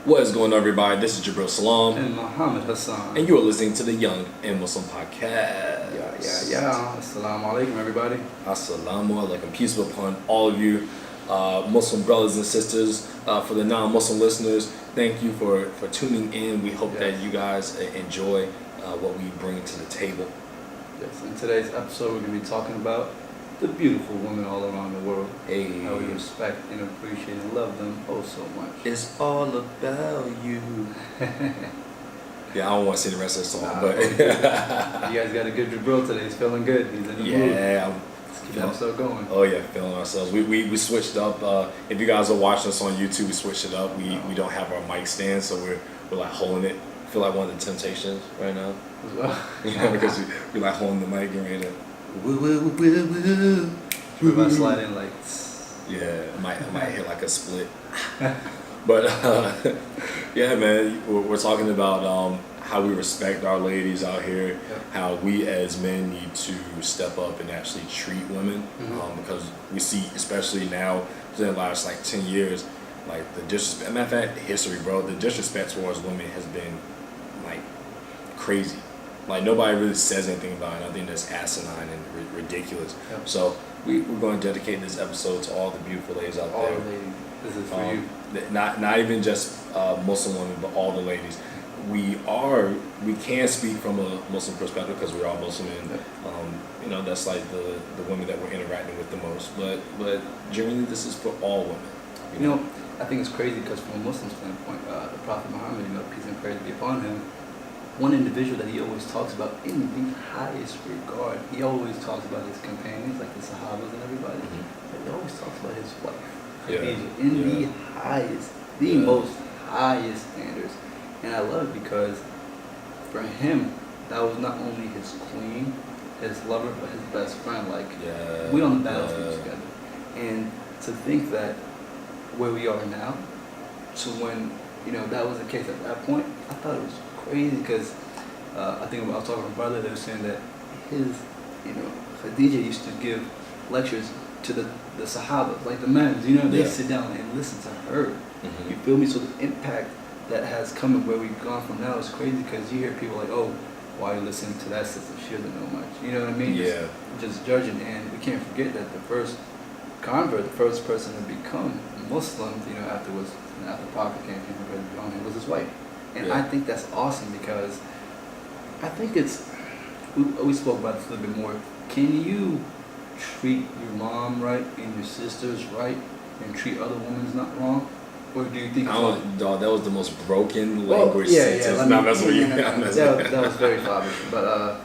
What is going on, everybody? This is Jabril Salam. And Muhammad Hassan. And you are listening to the Young and Muslim Podcast. Yeah. Assalamu alaikum, everybody. Assalamu alaikum. Peace be upon all of you, Muslim brothers and sisters. For the non-Muslim listeners, thank you for tuning in. We hope that you guys enjoy what we bring to the table. Yes, in today's episode, we're going to be talking about the beautiful women all around the world. Hey. How we respect and appreciate and love them oh so much. It's all about you. Yeah, I don't want to sing the rest of the song, but you guys got a good Jabril today. He's feeling good. He's in the mood. Yeah, let's keep the episode going. Oh yeah, feeling ourselves. We switched up. If you guys are watching us on YouTube, we switched it up. We don't have our mic stand, so we're like holding it. I feel like one of the Temptations right now. As well. Because we like holding the mic and ready to. We're about to slide in like. Yeah, I might hit like a split. But yeah, man, we're talking about how we respect our ladies out here, how we as men need to step up and actually treat women, because we see, especially now, within the last like 10 years, like the disrespect. Matter of fact, history, bro, the disrespect towards women has been like crazy. Like nobody really says anything about it. I think that's asinine and ridiculous. Yep. So we're going to dedicate this episode to all the beautiful ladies out there. All the ladies. This is for you. Not even just Muslim women, but all the ladies. We can speak from a Muslim perspective because we're all Muslim, and that's like the women that we're interacting with the most. But generally, this is for all women. You know, I think it's crazy because from a Muslim standpoint, the Prophet Muhammad, peace and praise be upon him, one individual that he always talks about in the highest regard, he always talks about his companions, like the Sahabas and everybody, but he always talks about his wife, Khadija, in the highest, the most highest standards. And I love it because for him, that was not only his queen, his lover, but his best friend. Like, we on the battlefield together. And to think that where we are now, to when, that was the case at that point, I thought it was crazy because I think I was talking to my brother, they were saying that his, Khadija used to give lectures to the Sahabas, like the men, they sit down and listen to her. You feel me? So the impact that has come and where we've gone from now is crazy because you hear people like, oh, why are you listening to that sister? She doesn't know much. You know what I mean? Yeah. Just judging. And we can't forget that the first convert, the first person to become Muslim, after the Prophet came on him was his wife. And I think that's awesome because I think we spoke about this a little bit more. Can you treat your mom right and your sisters right and treat other women not wrong? Or do you think dog, that was the most broken language sentence. Not messing with you. That was very fatherly. But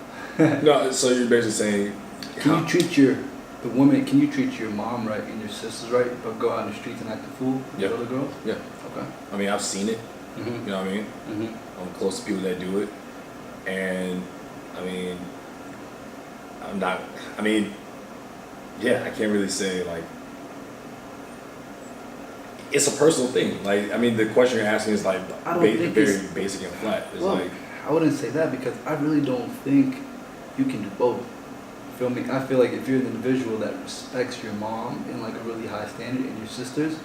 no, so you're basically saying can you treat your mom right and your sisters right, but go out in the streets and act a fool with other girls? Yeah. Okay. I mean, I've seen it. You know what I mean? I'm close to people that do it, and I can't really say like it's a personal thing. Like, I mean, the question you're asking is like very basic and flat. It's like I wouldn't say that because I really don't think you can do both. Feel me? I feel like if you're an individual that respects your mom in like a really high standard and your sisters,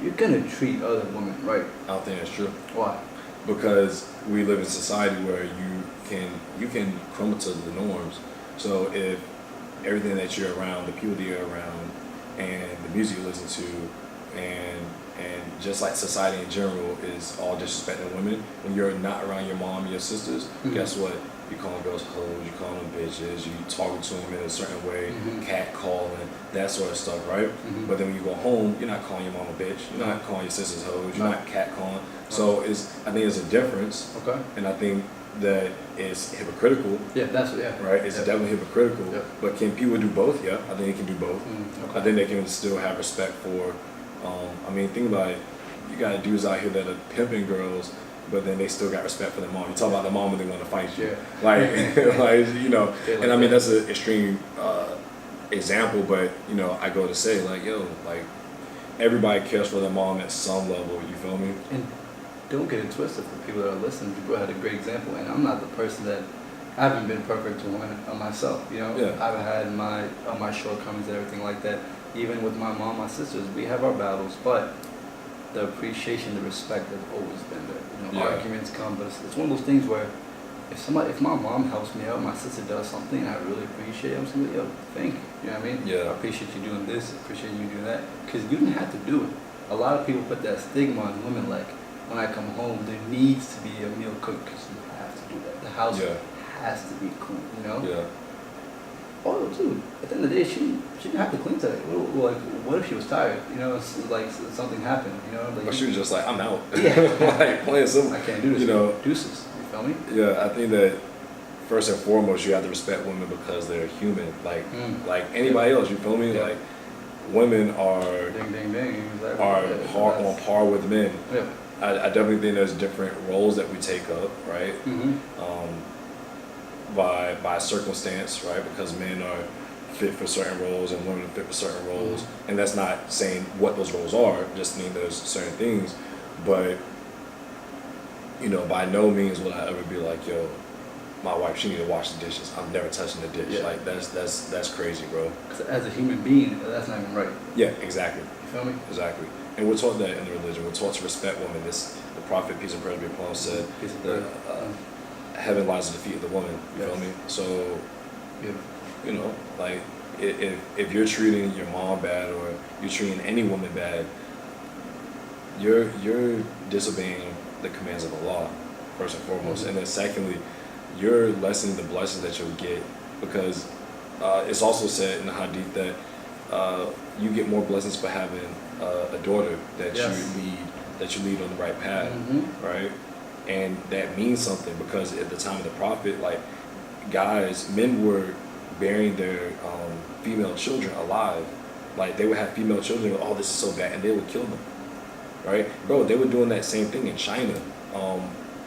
you're gonna treat other women right. I don't think that's true. Why? Because we live in a society where you can crumble to the norms. So if everything that you're around, the people that you're around, and the music you listen to, and just like society in general is all disrespecting women, when you're not around your mom and your sisters, guess what? You calling girls hoes, you calling them bitches, you talking to them in a certain way, cat calling, that sort of stuff, right? But then when you go home, you're not calling your mom a bitch, you're not calling your sisters hoes, you're not cat calling. So I think there's a difference, and I think that it's hypocritical. Right? It's definitely hypocritical. But can people do both? Yeah, I think they can do both. I think they can still have respect for. Think about it. You got dudes out here that are pimping girls, but then they still got respect for their mom. You talk about the mom when they want to fight you, And I mean that's an extreme example, but I go to say like, everybody cares for their mom at some level. You feel me? And don't get it twisted for people that are listening. You had a great example, and I'm not the person that I haven't been perfect to women myself. I've had my shortcomings and everything like that. Even with my mom, my sisters, we have our battles, but the appreciation, the respect has always been there. You know, Yeah. arguments come, but it's one of those things where if my mom helps me out, my sister does something, I really appreciate it. I'm saying, yo, thank you. You know what I mean? Yeah. I appreciate you doing this. I appreciate you doing that. Because you didn't have to do it. A lot of people put that stigma on women, like when I come home, there needs to be a meal cooked because you have to do that. The house Yeah. has to be clean. You know? Yeah. Oh, dude. At the end of the day, she didn't have to clean today. What if she was tired? You know, it's like something happened. You know, like Or she was just like, I'm out. Yeah. Like plain simple. I can't do this. You know. Deuces. You feel me? Yeah, I think that first and foremost, you have to respect women because they're human, like anybody else. You feel me? Yeah. Like women are Ding, ding, ding. Exactly. on par with men. Yeah. I definitely think there's different roles that we take up, right? Mm-hmm. By circumstance, right? Because men are fit for certain roles and women are fit for certain roles, and that's not saying what those roles are. Just mean there's certain things, but you know, by no means will I ever be like, yo, my wife, she need to wash the dishes. I'm never touching the dish. Yeah. Like that's crazy, bro. 'Cause as a human being, that's not even right. Yeah, exactly, You feel me? exactly. And we're taught that in the religion. We're taught to respect women. The prophet, peace and prayer be upon him, said Peace and that prayer. heaven lies at the feet of the woman. You Yes. feel me? So Beautiful. you know, like if you're treating your mom bad or you're treating any woman bad, you're disobeying the commands of Allah, first and foremost, and then secondly, you're lessening the blessings that you'll get because it's also said in the hadith that you get more blessings for having a daughter that Yes. you lead on the right path, Mm-hmm. right? And that means something because at the time of the prophet, like men were burying their female children alive. Like they would have female children, oh, this is so bad, and they would kill them, right? Bro, they were doing that same thing in China,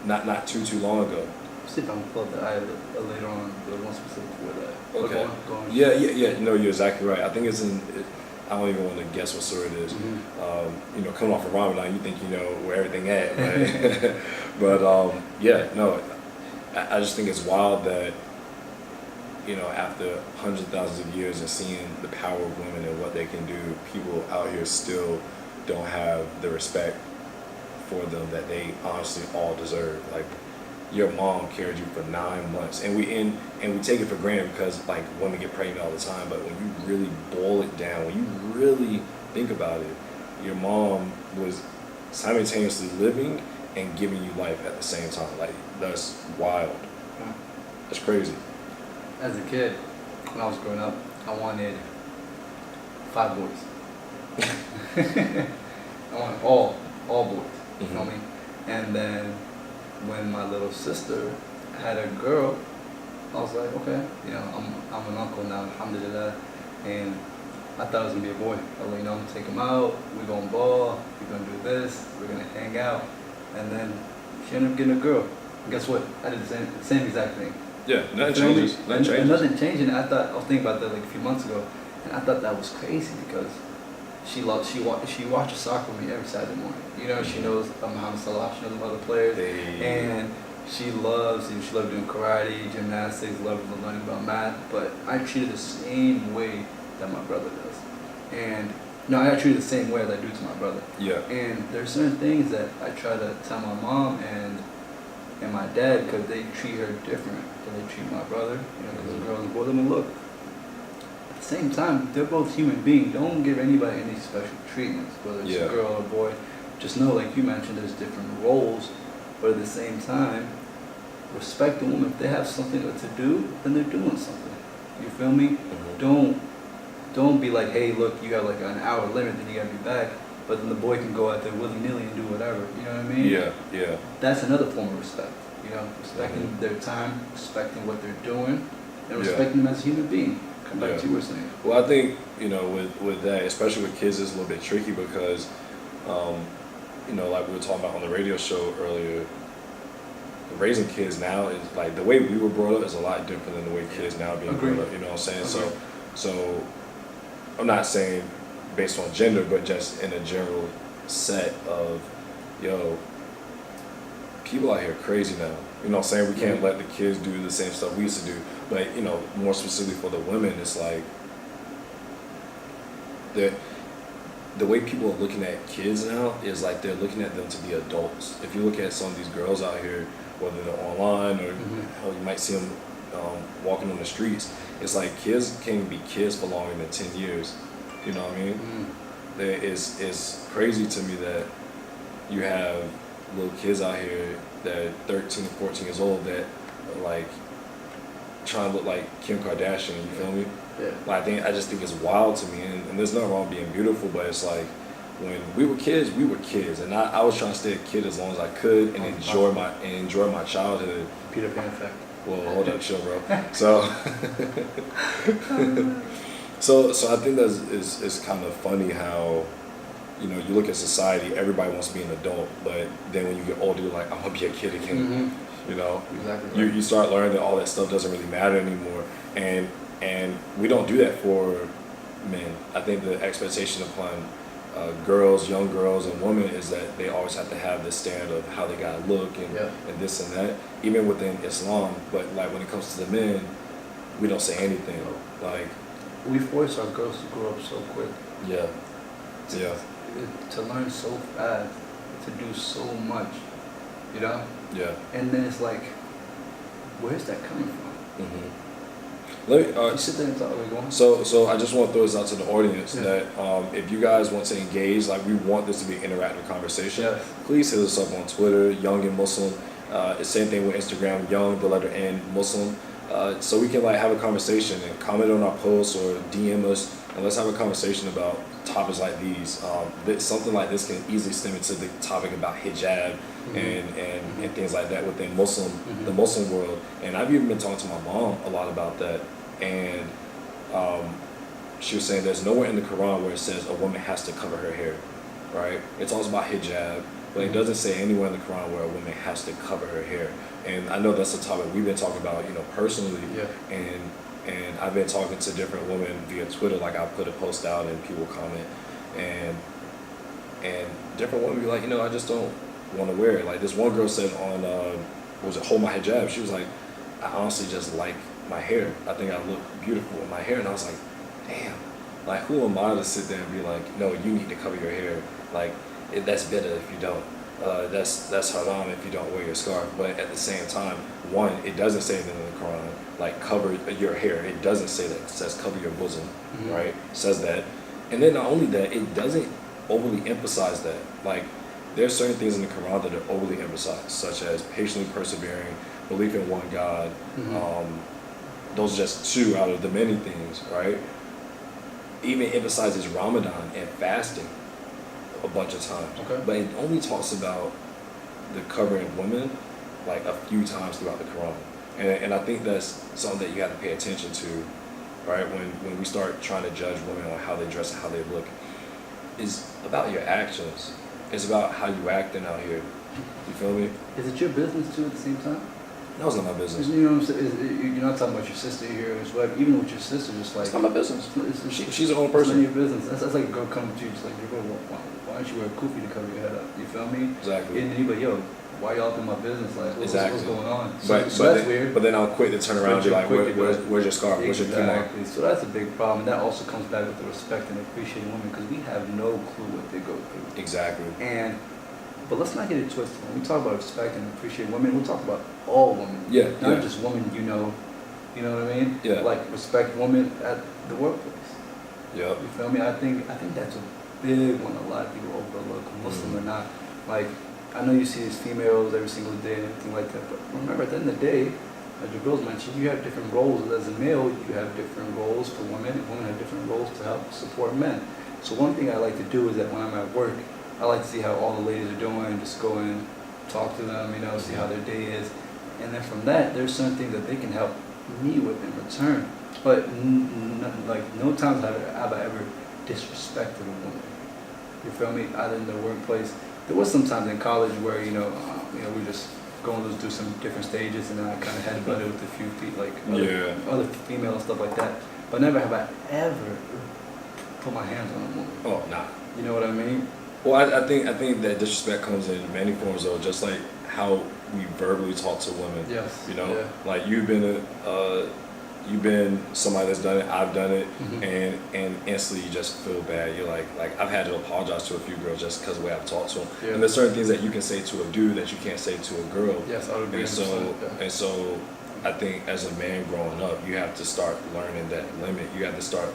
not too long ago. See if I can pull up the eye later on, the one specific for that. Okay. Go on. Yeah. No, you're exactly right. I think it's I don't even want to guess what surah it is. Mm-hmm. You know, coming off of Ramadan, you think you know where everything at, right? But yeah, no, I just think it's wild that, you know, after hundreds of thousands of years and seeing the power of women and what they can do, people out here still don't have the respect for them that they honestly all deserve. Like, your mom carried you for 9 months, and we take it for granted because like women get pregnant all the time. But when you really boil it down, when you really think about it, your mom was simultaneously living and giving you life at the same time. Like, that's wild. That's crazy. As a kid, when I was growing up, I wanted 5 boys. I wanted all boys. You feel me? And then when my little sister had a girl, I was like, okay, you know, I'm an uncle now, alhamdulillah, and I thought it was gonna be a boy. I was like, you know, I'm gonna take him out, we're gonna ball, we're gonna do this, we're gonna hang out, and then she ended up getting a girl. And guess what? I did the same exact thing. Yeah, nothing You feel me? changes. Nothing And changes. nothing changed, and I was thinking about that like a few months ago, and I thought that was crazy because she watches soccer with me every Saturday morning. You know, she knows Muhammad Salah, she knows the other players, and she loves doing karate, gymnastics, loves learning about math. But I treat her the same way that my brother does, and no, I treat her the same way as I do to my brother. Yeah. And there's certain things that I try to tell my mom and my dad because they treat her different than they treat my brother. You know, because the girls and boys. I mean, look. At the same time, they're both human beings. Don't give anybody any special treatments, whether it's a girl or a boy. Just know, like you mentioned, there's different roles, but at the same time, respect the woman. If they have something to do, then they're doing something. You feel me? Don't be like, hey, look, you got like an hour limit, then you gotta be back. But then the boy can go out there willy-nilly and do whatever. You know what I mean? Yeah. That's another form of respect. You know, respecting their time, respecting what they're doing, and respecting them as a human being. Come back to what you were saying. Well, I think, you know, with that, especially with kids, it's a little bit tricky because, you know, like we were talking about on the radio show earlier, raising kids now is like the way we were brought up is a lot different than the way kids now are being brought up. You know what I'm saying? So I'm not saying based on gender, but just in a general set of, yo, people out here crazy now. You know what I'm saying? We can't let the kids do the same stuff we used to do. But, you know, more specifically for the women, it's like the way people are looking at kids now is like they're looking at them to be adults. If you look at some of these girls out here, whether they're online or hell, you might see them walking on the streets, it's like kids can be kids for longer than 10 years. You know what I mean? It's crazy to me that you have little kids out here that are 13, 14 years old that are like trying to look like Kim Kardashian, you feel me? Yeah. Like, I just think it's wild to me, and there's nothing wrong with being beautiful, but it's like when we were kids, and I was trying to stay a kid as long as I could and enjoy my childhood. Peter Pan effect. Well, hold up, chill, bro. So I think it's kind of funny how, you know, you look at society, everybody wants to be an adult, but then when you get older, you're like, I want to be a kid again. You know, exactly right. You start learning that all that stuff doesn't really matter anymore, and we don't do that for men. I think the expectation upon girls, young girls and women is that they always have to have this standard of how they gotta look and this and that, even within Islam. But like when it comes to the men, we don't say anything. Like we force our girls to grow up so quick. Yeah. To learn so fast, to do so much, you know? Yeah. And then it's like, where's that coming from? Let me, you sit there and talk, go on. So I just want to throw this out to the audience that if you guys want to engage, like we want this to be an interactive conversation, please hit us up on Twitter, Young and Muslim. The same thing with Instagram, Young, the letter N, Muslim. So we can like have a conversation and comment on our posts or DM us, and let's have a conversation about topics like these. Something like this can easily stem into the topic about hijab and things like that within the Muslim world. And I've even been talking to my mom a lot about that. And she was saying there's nowhere in the Quran where it says a woman has to cover her hair, right? It talks about hijab, but it doesn't say anywhere in the Quran where a woman has to cover her hair. And I know that's a topic we've been talking about, you know, personally. And I've been talking to different women via Twitter. Like I put a post out and people comment, and different women be like, you know, I just don't want to wear it. Like this one girl said on, was it Hold My Hijab? She was like, I honestly just like my hair. I think I look beautiful with my hair. And I was like, damn, like who am I to sit there and be like, no, you need to cover your hair. Like that's better if you don't. That's haram if you don't wear your scarf. But at the same time, one, it doesn't say anything in the Quran like cover your hair. It doesn't say that. It says cover your bosom, right? It says that. And then not only that, it doesn't overly emphasize that. Like there are certain things in the Quran that are overly emphasized, such as patiently persevering, belief in one God. Those are just two out of the many things, right? Even emphasizes Ramadan and fasting a bunch of times. But it only talks about the covering of women like a few times throughout the Quran. And I think that's something that you have to pay attention to, right? When we start trying to judge women on how they dress and how they look, is about your actions. It's about how you acting out here. You feel me? Is it your business too at the same time? That was not my business. You know what I'm saying? You're not talking about your sister here as well. Even with your sister, just like it's not my business. She's her own person. It's not your business. That's like a girl coming to you, just like, why don't you wear a kufi to cover your head up? You feel me? Exactly. And then you be like, yo, why y'all up in my business? Like, what's going on? So but that's then, weird. But then I'll quick to turn around and be like, where's your scarf? Where's your kimono? So that's a big problem. And that also comes back with the respect and appreciating women because we have no clue what they go through. Exactly. But let's not get it twisted. When we talk about respect and appreciate women, we'll talk about all women. Not just women you know what I mean? Like respect women at the workplace. You feel me? I think that's a big one a lot of people overlook, Muslim or not. Like, I know you see these females every single day and everything like that, but remember at the end of the day, as your girls mentioned, you have different roles. As a male, you have different roles for women, and women have different roles to help support men. So one thing I like to do is that when I'm at work, I like to see how all the ladies are doing, just go and talk to them, see how their day is. And then from that, there's certain things that they can help me with in return. But no times have I ever disrespected a woman. You feel me? Either in the workplace. There was some times in college where, we just going through some different stages and then I kind of headbutted with a few feet, like other female stuff like that. But never have I ever put my hands on a woman. Oh, nah. You know what I mean? Well, I think that disrespect comes in many forms, though, just like how we verbally talk to women. Yes. Like you've been you've been somebody that's done it, I've done it, Mhm. and instantly you just feel bad. You're like I've had to apologize to a few girls just because of the way I've talked to them. Yeah. And there's certain things that you can say to a dude that you can't say to a girl. Yes, I would agree. And so 100%, yeah. and so I think as a man growing up, you have to start learning that limit. You have to start.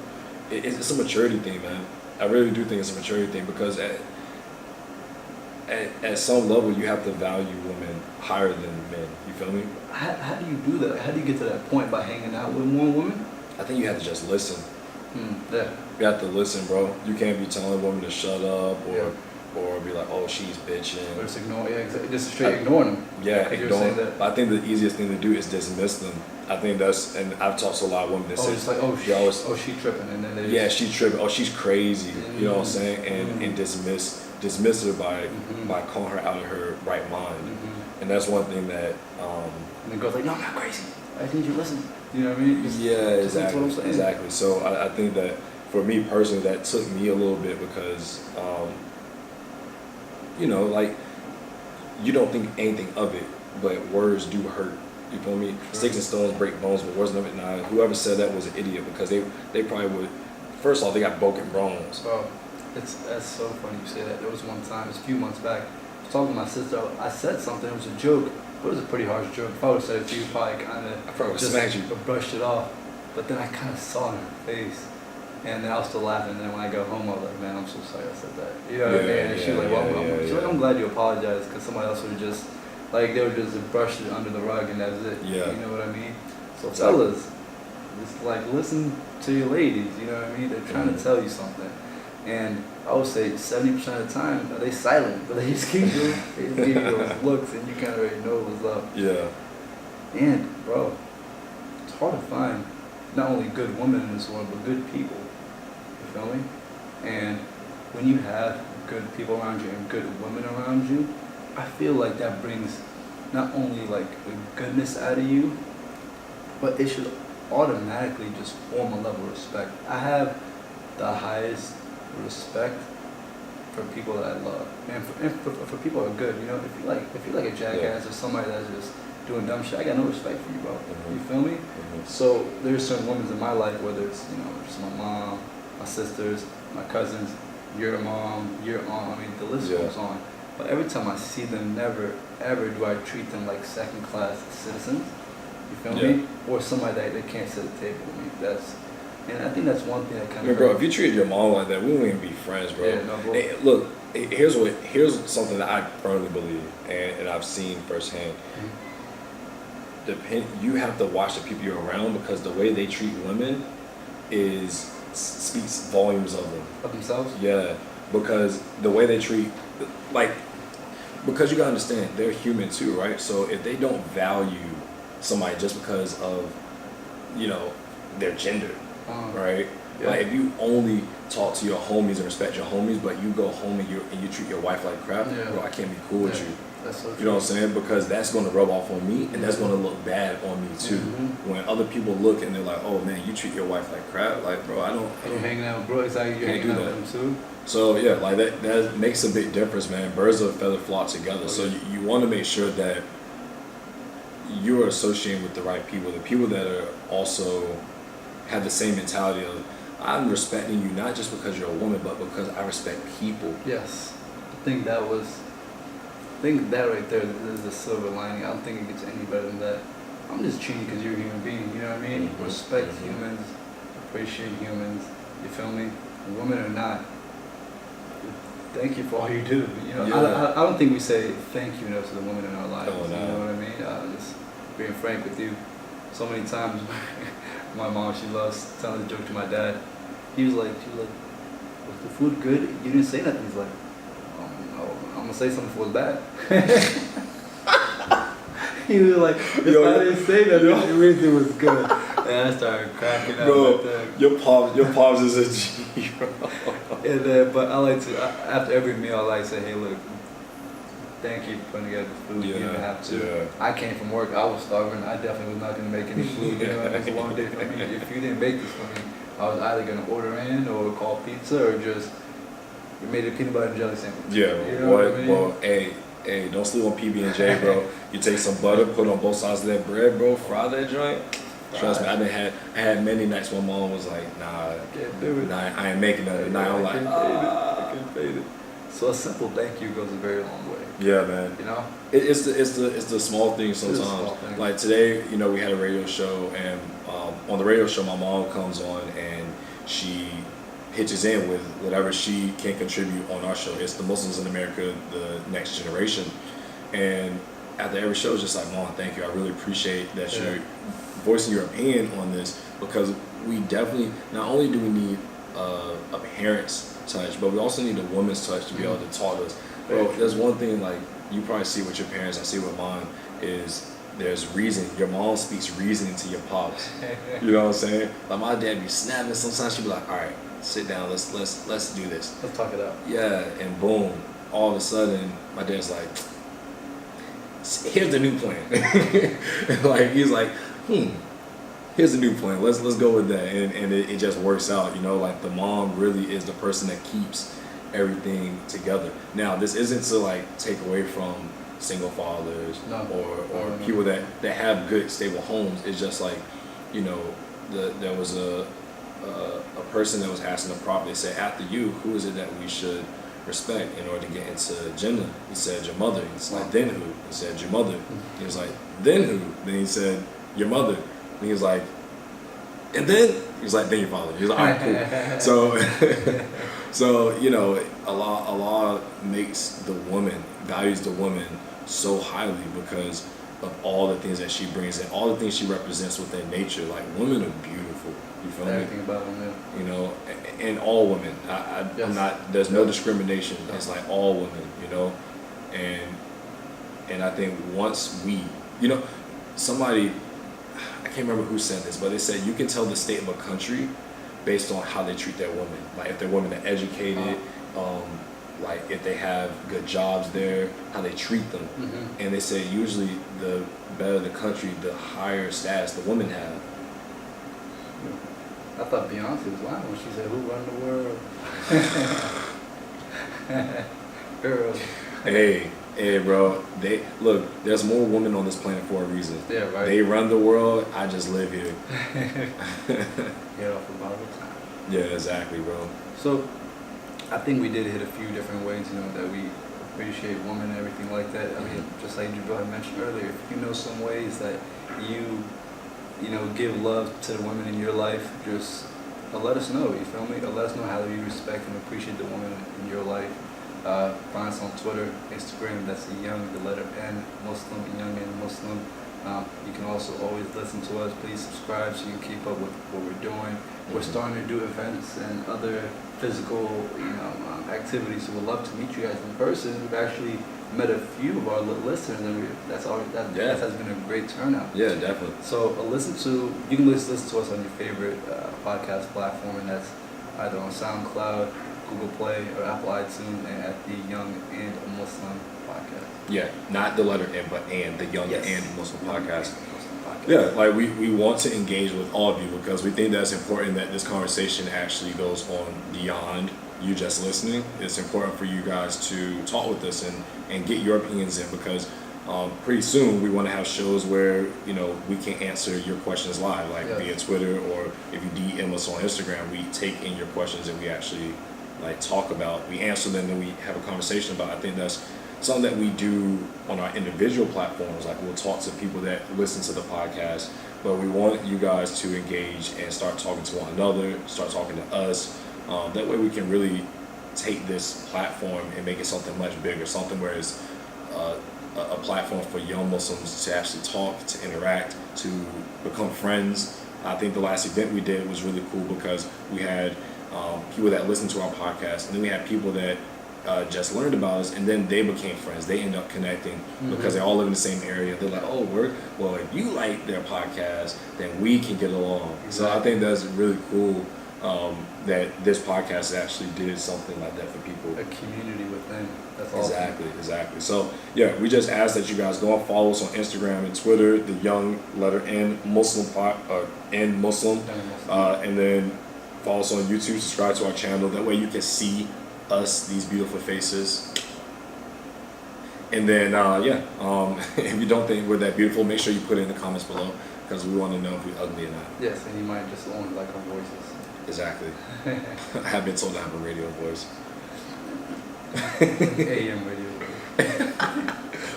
It's a maturity thing, man. I really do think it's a maturity thing because at some level you have to value women higher than men. You feel me? How do you do that? How do you get to that point by hanging out with more women? I think you have to just listen. Yeah. You have to listen, bro. You can't be telling women to shut up or be like, oh, she's bitching. Or just ignore, yeah, exactly. Just straight ignoring them. Yeah, Like you were ignore saying them. that. But I think the easiest thing to do is dismiss them. I think that's, and I've talked to a lot of women that Oh, say, it's like, she tripping, and then they yeah, just, she's tripping. Oh, she's crazy. You know what I'm saying? And dismiss her by calling her out of her right mind. And that's one thing that. And the girl's like, no, I'm not crazy. I need you to listen. You know what I mean? Yeah, just that's what I'm saying. exactly. So I think that for me personally, that took me a little bit because, you know, like you don't think anything of it, but words do hurt. You feel me? Sure. Sticks and stones break bones, but words never. Nah, whoever said that was an idiot because they probably would. First off, they got broken bones. Oh, that's so funny you say that. There was one time, it was a few months back, I was talking to my sister. I said something. It was a joke, but it was a pretty harsh joke. If I would have said it to you, probably kind I probably of would've smacked you. brushed it off. But then I kind of saw it in her face, and then I was still laughing. And then when I got home, I was like, man, I'm so sorry I said that. You know what I mean? And she was like, well, she's like, I'm glad you apologized because somebody else would have just, like, they would just brush it under the rug and that's it. Yeah. You know what I mean? So fellas, just like listen to your ladies. You know what I mean? They're trying to tell you something. And I would say 70% of the time, they silent, but they just keep doing, they just give you those looks and you kind of already know what's up. Yeah. And, bro, it's hard to find not only good women in this world, but good people. You feel me? And when you have good people around you and good women around you, I feel like that brings not only like the goodness out of you, but it should automatically just form a level of respect. I have the highest respect for people that I love, and for people that are good. You know, if you're like a jackass or somebody that's just doing dumb shit, I got no respect for you, bro. You feel me? So there's certain women in my life, whether it's just my mom, my sisters, my cousins, your mom, your aunt. I mean, the list goes on. But every time I see them, never ever do I treat them like second class citizens. You feel me? Or somebody that they can't sit at the table with me. And I think that's one thing that kind of. Bro, if you treated your mom like that, we wouldn't even be friends, bro. Yeah, no, bro. Hey, look, here's something that I firmly believe, and I've seen firsthand. You have to watch the people you're around because the way they treat women speaks volumes of them. Of themselves? Yeah, because the way they treat, because you gotta understand, they're human too, right? So if they don't value somebody just because of, their gender, right? Yeah. Like if you only talk to your homies and respect your homies, but you go home and you treat your wife like crap, bro, I can't be cool with you. That's so true. You know what I'm saying? Because that's going to rub off on me, and that's going to look bad on me too. When other people look and they're like, "Oh man, you treat your wife like crap," like, bro, I don't. You're hanging out with bro, exactly. You're hanging out with them too. So yeah, like that makes a big difference, man. Birds of a feather flock together. So you want to make sure that you're associating with the right people, the people that are also have the same mentality of, I'm respecting you not just because you're a woman, but because I respect people. Yes, I think that right there is a silver lining. I don't think it gets any better than that. I'm just treating you because you're a human being, you know what I mean? Respect humans, appreciate humans, you feel me? Women or not, thank you for all you do. I don't think we say thank you enough to the women in our lives. Oh, no. You know what I mean? Just being frank with you. So many times, my mom, she loves telling the joke to my dad. She was like, was the food good? You didn't say nothing. He's like, no, I'm gonna say something before it's bad. He was like, if I didn't say that, it really was good. And I started cracking up. Bro, your pops is a G, bro. And then, but I like to, after every meal, I like to say, hey, look, thank you for putting together the food. You didn't have to. Yeah. I came from work. I was starving. I definitely was not going to make any food. It was a long day for me. If you didn't make this for me, I was either going to order in or call pizza or just we made a peanut butter and jelly sandwich. Yeah. You know what I mean? Well, hey, don't sleep on PB&J, bro. You take some butter, put it on both sides of that bread, bro. Fry that joint. Trust me, I had many nights where mom was like, nah, Can't do it. nah, I ain't making that tonight. I'm like, I can't fade it. So a simple thank you goes a very long way. yeah, man. You know? It's the small things It is sometimes. small things. Like today, we had a radio show, and on the radio show, my mom comes on and she pitches in with whatever she can contribute on our show. It's the Muslims in America, the next generation, and after every show, it's just like, Mom, thank you. I really appreciate that you're voicing your opinion on this, because we definitely, not only do we need a parent's touch, but we also need a woman's touch to be able to talk to us. Bro, there's one thing, like, you probably see with your parents, I see with mine, is there's reason. Your mom speaks reasoning to your pops. You know what I'm saying? Like, my dad be snapping. Sometimes she'd be like, all right, sit down, let's do this. Let's talk it out. Yeah, and boom, all of a sudden, my dad's like, here's the new plan. Like, he's like, here's the new plan. Let's go with that, and it just works out. Like, the mom really is the person that keeps everything together. Now, this isn't to like take away from single fathers or people that have good stable homes. It's just like, there was a person that was asking the Prophet. They said, after you, who is it that we should respect in order to get into Jannah? He said, your mother. He's like, then who? He said, your mother. He was like, then who? Then he said, your mother. And he was like, and then he was like, then your father. He was like, all right, cool. So Allah makes the woman, values the woman so highly because of all the things that she brings and all the things she represents within nature. Like, women are beautiful. You feel Everything me? about them, And all women. I'm not. There's no discrimination. It's like all women. And I think once we, somebody, I can't remember who said this, but they said you can tell the state of a country based on how they treat their women. Like, if their women are educated, like if they have good jobs there, how they treat them. Mm-hmm. And they say usually the better the country, the higher status the women have. I thought Beyonce was lying when she said, "Who run the world?" Girl. Hey, bro. There's more women on this planet for a reason. Yeah, right. They run the world. I just live here. Get off about the time. Yeah, exactly, bro. So, I think we did hit a few different ways, that we appreciate women and everything like that. I mean, just like Jabril had mentioned earlier, if you know some ways that you give love to the women in your life, just let us know, you feel me? Or let us know how you respect and appreciate the women in your life. Find us on Twitter, Instagram, that's the letter N, Muslim, Young and Muslim. You can also always listen to us. Please subscribe so you can keep up with what we're doing. We're starting to do events and other physical, activities. So we'd love to meet you guys in person. We've actually met a few of our listeners, and that has been a great turnout. Yeah, definitely. So you can listen to us on your favorite podcast platform, and that's either on SoundCloud, Google Play, or Apple iTunes, and at the Young and Muslim podcast. Yeah, not the letter N, but the Young and Muslim podcast. Podcast. Yeah, like we want to engage with all of you because we think that's important, that this conversation actually goes on beyond you just listening. It's important for you guys to talk with us and get your opinions in, because pretty soon we want to have shows where we can answer your questions live, like via Twitter, or if you DM us on Instagram, we take in your questions and we actually talk about, we answer them, and we have a conversation about. I think that's something that we do on our individual platforms. Like, we'll talk to people that listen to the podcast, but we want you guys to engage and start talking to one another, start talking to us. That way we can really take this platform and make it something much bigger, something where it's a platform for young Muslims to actually talk, to interact, to become friends. I think the last event we did was really cool because we had people that listened to our podcast, and then we had people that just learned about us, and then they became friends. They end up connecting because they all live in the same area. They're like, well, if you like their podcast, then we can get along. Exactly. So I think that's really cool that this podcast actually did something like that for people. A community within. That's awesome. Exactly. So yeah, we just ask that you guys go and follow us on Instagram and Twitter, the Young letter N Muslim N Muslim, and then follow us on YouTube. Subscribe to our channel. That way you can see us, these beautiful faces. And then if you don't think we're that beautiful, make sure you put it in the comments below. because we want to know if we're ugly or not. Yes, and you might just only like our voices. Exactly. I have been told I have a radio voice. AM radio.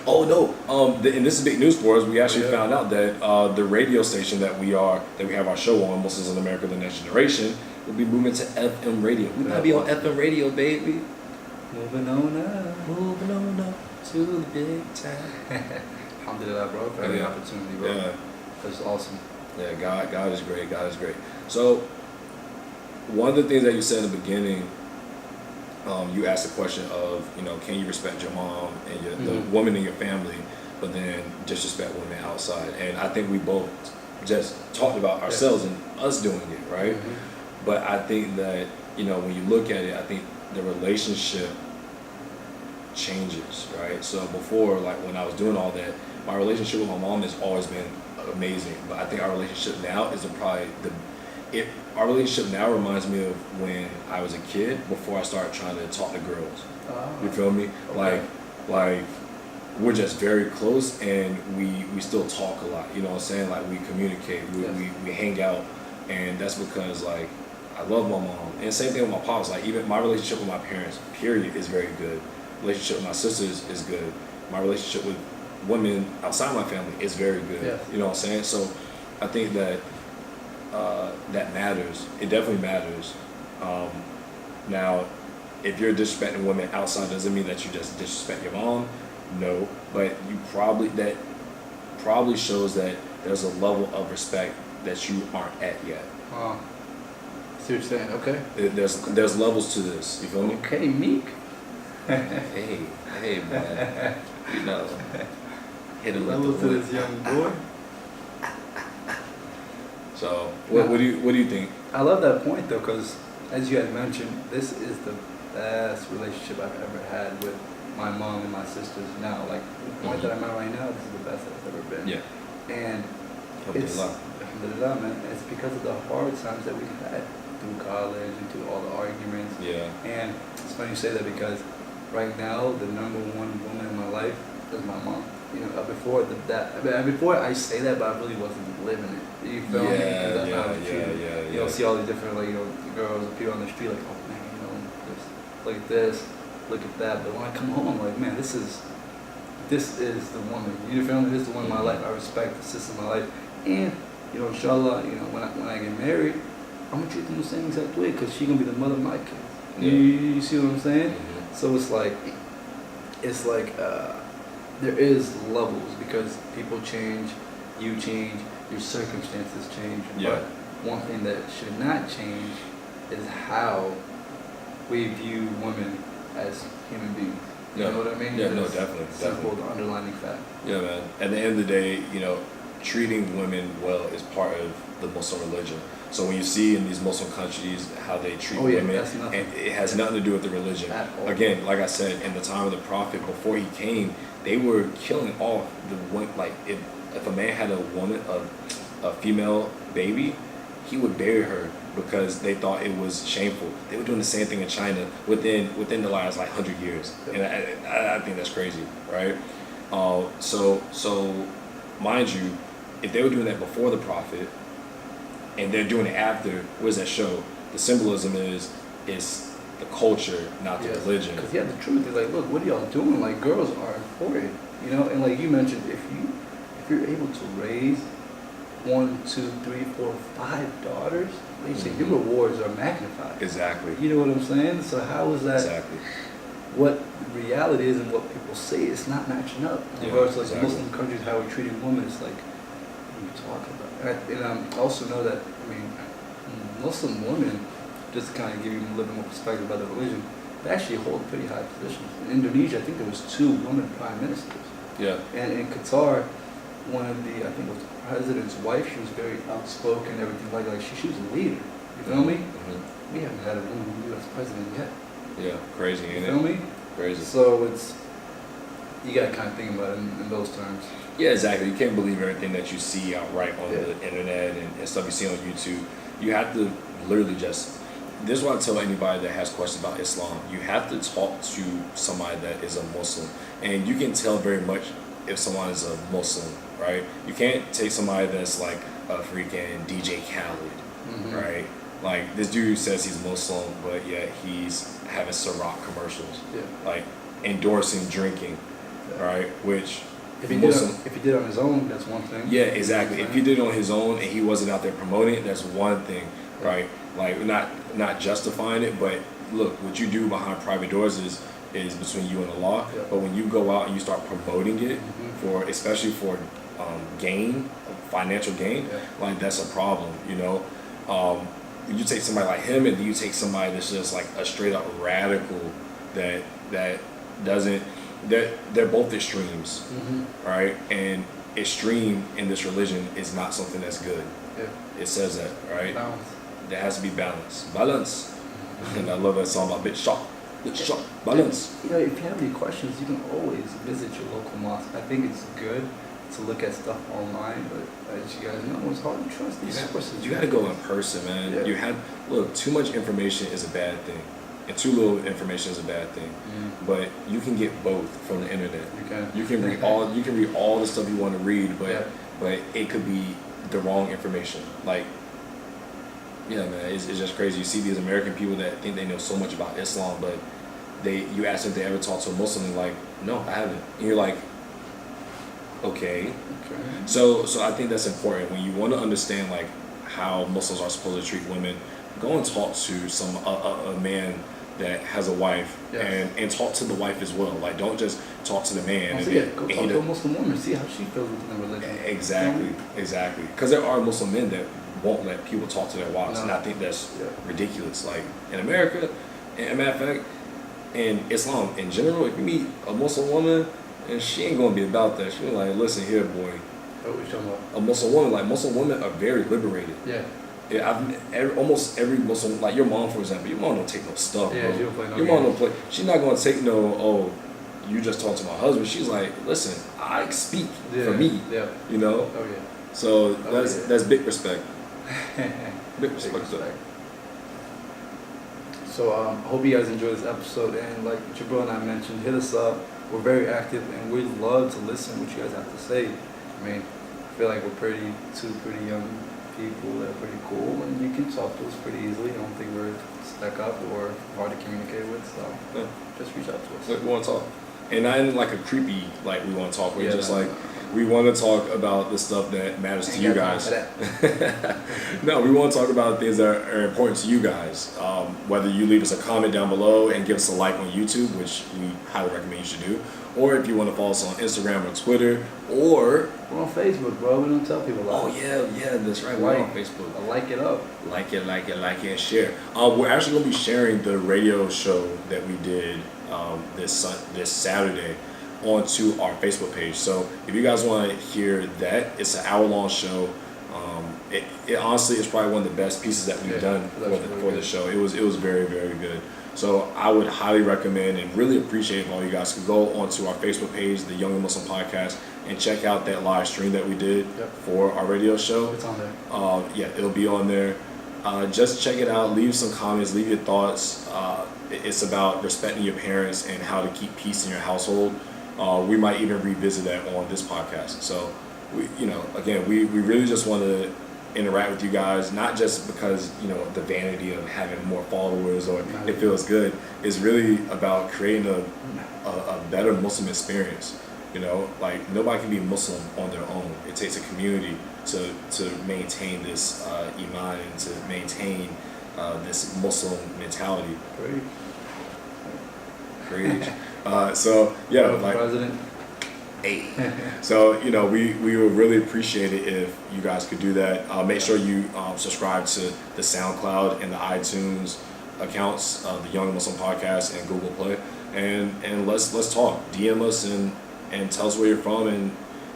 Oh no! And this is big news for us. We actually found out that the radio station that we have our show on, Muslims in America: The Next Generation, will be moving to FM radio. We might be on FM radio, baby. Moving on up To the big time. Alhamdulillah, bro, for every opportunity, bro. Yeah. That's awesome. Yeah, God is great. God is great. So, one of the things that you said in the beginning, you asked the question of, can you respect your mom and the woman in your family, but then disrespect women outside? And I think we both just talked about ourselves and us doing it, right? Mm-hmm. But I think that, when you look at it, I think the relationship changes, right? So before, like when I was doing all that, my relationship with my mom has always been amazing. But I think our relationship now is our relationship now reminds me of when I was a kid before I started trying to talk to girls. You feel me? Okay. Like we're just very close and we still talk a lot. You know what I'm saying? Like we communicate, we hang out, and that's because like I love my mom. And same thing with my pops. Like even my relationship with my parents, period, is very good. Relationship with my sisters is good. My relationship with women outside my family is very good. Yes. You know what I'm saying? So I think that that matters. It definitely matters. Now, if you're disrespecting women outside, doesn't mean that you just disrespect your mom. No, but that probably shows that there's a level of respect that you aren't at yet. See what you're saying? Okay. There's levels to this. You feel me? Okay, Meek. Hey, man. Hit a Levels to this young boy. So, what do you think? I love that point though, because as you had mentioned, this is the best relationship I've ever had with my mom and my sisters now. Like the point that I'm at right now, this is the best it's ever been. Yeah. And it's alhamdulillah, man. It's because of the hard times that we had through college and through all the arguments. Yeah. And it's funny you say that because right now the number one woman in my life is my mom. Before I say that, but I really wasn't living it. You feel me? Yeah. You'll see all these different girls and people on the street like, oh man, just look at this, look at that. But when I come home, I'm like, man, this is the woman. You feel me? This is the one in my life. I respect the sister in my life. And inshallah, when I get married, I'm gonna treat them the same exact way because she's gonna be the mother of my kids. Yeah. You see what I'm saying? Mm-hmm. So it's like there is levels because people change, you change, your circumstances change. Yeah. But one thing that should not change is how we view women as human beings. You know what I mean? Yeah, no, definitely. Simple, the underlining fact. Yeah, man. At the end of the day, treating women well is part of the Muslim religion. So when you see in these Muslim countries how they treat women, and it has nothing to do with the religion. Again, like I said, in the time of the Prophet, before he came, they were killing off the women. Like if a man had a female baby, he would bury her because they thought it was shameful. They were doing the same thing in China within the last 100 years, and I think that's crazy, right? So mind you, if they were doing that before the Prophet, and they're doing it after, what does that show? The symbolism is the culture, not the religion. Because the truth is look, what are y'all doing? Girls are important, and like you mentioned, if you're able to raise 1, 2, 3, 4, 5 daughters, you say your rewards are magnified. Exactly. You know what I'm saying? So how is that? Exactly. What reality is and what people say, it's not matching up. In regards to Muslim countries, how we're treating women, it's like, what are you talking about? And I also know that, Muslim women, just to kind of give you a little bit more perspective about the religion, they actually hold pretty high positions. In Indonesia, I think there was 2 women prime ministers. Yeah. And in Qatar, one of the, I think it was the president's wife, she was very outspoken and everything like she was a leader. You feel me? Mm-hmm. We haven't had a woman U.S. president yet. Yeah, crazy, ain't it? You feel me? Crazy. So you gotta kind of think about it in those terms. Yeah, exactly. You can't believe everything that you see outright on the internet and stuff you see on YouTube. You have to literally this is what I tell anybody that has questions about Islam. You have to talk to somebody that is a Muslim. And you can tell very much if someone is a Muslim, right? You can't take somebody that's like a freaking DJ Khaled, right? Like this dude says he's Muslim, but yet he's having Ciroc commercials, like endorsing drinking, right? Which if he did it on his own, that's one thing. Yeah, exactly. If he did it on his own and he wasn't out there promoting it, that's one thing, right? Like not justifying it, but look, what you do behind private doors is between you and Allah. But when you go out and you start promoting it for, especially for gain, financial gain, like that's a problem, you know. You take somebody like him, and then you take somebody that's just like a straight up radical that doesn't. They're both extremes, right? And extreme in this religion is not something that's good. It says that, right? Balance. There has to be balance. Balance. And I love that song about bitch shot. Bitch shot. Balance. You know, if you have any questions, you can always visit your local mosque. I think it's good to look at stuff online, but as you guys know, it's hard to trust these sources. You got to go in person, man. Look, too much information is a bad thing, and too little information is a bad thing. But you can get both from the internet. You can read all. You can read all the stuff you want to read, but it could be the wrong information. Like, yeah, man, it's just crazy. You see these American people that think they know so much about Islam, but you ask them if they ever talked to a Muslim, and like, no, I haven't. And you're like, okay. So I think that's important. When you want to understand like how Muslims are supposed to treat women, go and talk to a man that has a wife, and talk to the wife as well. Like, don't just talk to the man. Go talk to a Muslim woman, see how she feels within the religion. Exactly. Because there are Muslim men that won't let people talk to their wives, and I think that's ridiculous. Like in America, and matter of fact, in Islam in general, if you meet a Muslim woman, and she ain't gonna be about that. She'll be like, listen here, boy. What are you talking about? A Muslim woman, like Muslim women are very liberated. Almost every Muslim, like your mom, for example, your mom don't take no stuff, bro. She don't play no your mom don't play. She's not gonna take no, you just talked to my husband. She's like, listen, I speak for me. You know? So that's big respect. Big respect. So I hope you guys enjoyed this episode, and like Jabril and I mentioned, hit us up. We're very active, and we'd love to listen to what you guys have to say. I mean, I feel like we're two pretty young people that are pretty cool, and you can talk to us pretty easily. I don't think we're stuck up or hard to communicate with, so just reach out to us. We want to talk. And not in like a creepy, like we want to talk. We're just like, we want to talk about the stuff that matters to you guys. No, we want to talk about things that are important to you guys. Whether you leave us a comment down below and give us a like on YouTube, which we highly recommend you should do, or if you want to follow us on Instagram or Twitter, or we're on Facebook, bro. We don't tell people about it. Yeah, that's right. We're on Facebook. Like it up. Like it, and share. We're actually going to be sharing the radio show that we did this Saturday onto our Facebook page. So if you guys want to hear that, it's an hour-long show. It honestly is probably one of the best pieces that we've done for the show. It was very, very good. So I would highly recommend and really appreciate if all you guys could go onto our Facebook page, the Young and Muslim Podcast, and check out that live stream that we did for our radio show. It's on there. It'll be on there. Just check it out. Leave some comments. Leave your thoughts. It's about respecting your parents and how to keep peace in your household. We might even revisit that on this podcast. So, we really just want to interact with you guys, not just because, the vanity of having more followers or it feels good. It's really about creating a better Muslim experience. Like nobody can be Muslim on their own. It takes a community to maintain this iman and to maintain this Muslim mentality. Great. President. So we would really appreciate it if you guys could do that. Make sure you subscribe to the SoundCloud and the iTunes accounts of the Young Muslim Podcast and Google Play, and let's talk. DM us and tell us where you're from and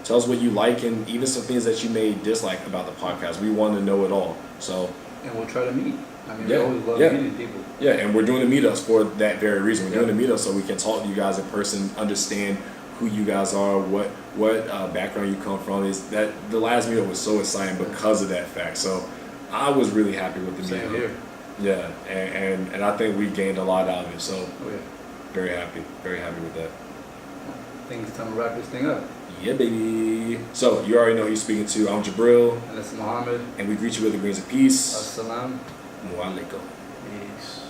tell us what you like and even some things that you may dislike about the podcast. We want to know it all. So and we'll try to meet. I mean, we always love meeting people. Yeah, and we're doing the meetups for that very reason. We're doing the meetups so we can talk to you guys in person, understand who you guys are, what background you come from. Is that the last meetup was so exciting because of that fact. So I was really happy with the meetup. Here. Yeah, and I think we gained a lot out of it. So very happy with that. I think it's time to wrap this thing up. Yeah, baby. So, you already know who you're speaking to. I'm Jabril, And that's Muhammad. and we greet you with the greens of peace. Assalam. Wa alaikum. Peace.